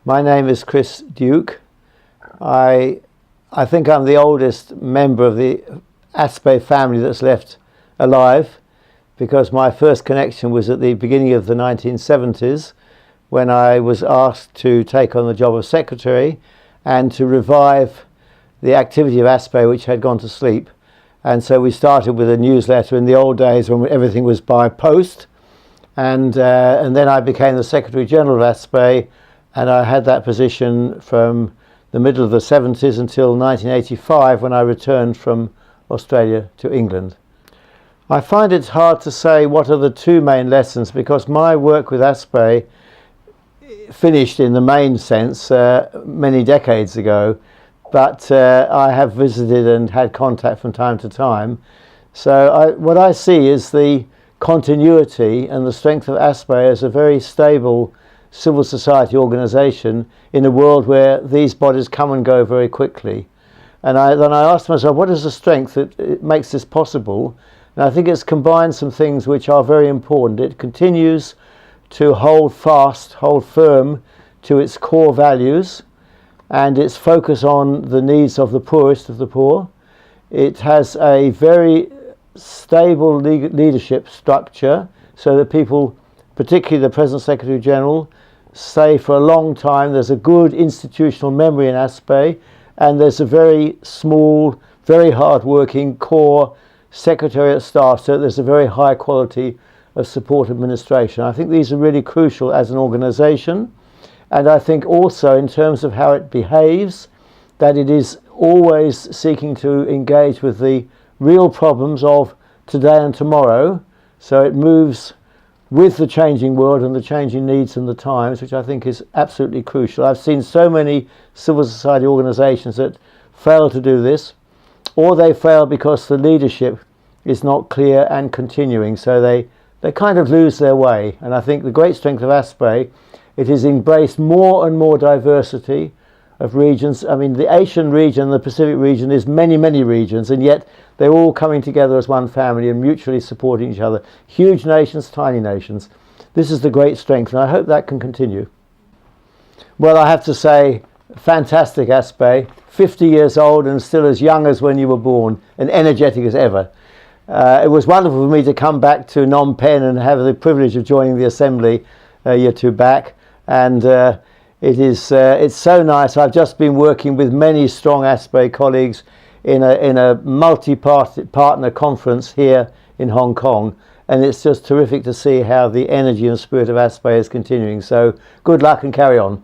My name is Chris Duke. I think I'm the oldest member of the ASPBAE family that's left alive, because my first connection was at the beginning of the 1970s when I was asked to take on the job of secretary and to revive the activity of ASPBAE, which had gone to sleep. And so we started with a newsletter in the old days when everything was by post, and then I became the Secretary General of ASPBAE, and I had that position from the middle of the 70s until 1985, when I returned from Australia to England. I find it hard to say what are the two main lessons, because my work with ASPBAE finished in the main sense many decades ago, but I have visited and had contact from time to time. So what I see is the continuity and the strength of ASPBAE as a very stable civil society organisation in a world where these bodies come and go very quickly. And then I asked myself, what is the strength that makes this possible? And I think it's combined some things which are very important. It continues to hold fast, hold firm to its core values and its focus on the needs of the poorest of the poor. It has a very stable leadership structure, so that people, particularly the present Secretary General, stay for a long time. There's a good institutional memory in ASPBAE, and there's a very small, very hard-working core secretariat staff, so there's a very high quality of support administration. I think these are really crucial as an organisation, and I think also in terms of how it behaves, that it is always seeking to engage with the real problems of today and tomorrow, so it moves with the changing world and the changing needs and the times, which I think is absolutely crucial. I've seen so many civil society organisations that fail to do this, or they fail because the leadership is not clear and continuing, so they kind of lose their way. And I think the great strength of ASPBAE, it has embraced more and more diversity of regions. I mean, the Asian region, the Pacific region is many, many regions, and yet they're all coming together as one family and mutually supporting each other. Huge nations, tiny nations. This is the great strength, and I hope that can continue. Well, I have to say, fantastic ASPBAE, 50 years old and still as young as when you were born, and energetic as ever. It was wonderful for me to come back to Phnom Penh and have the privilege of joining the Assembly a year or two back, and it's so nice. I've just been working with many strong ASPBAE colleagues in a multi-partner conference here in Hong Kong, and it's just terrific to see how the energy and spirit of ASPBAE is continuing. So good luck and carry on.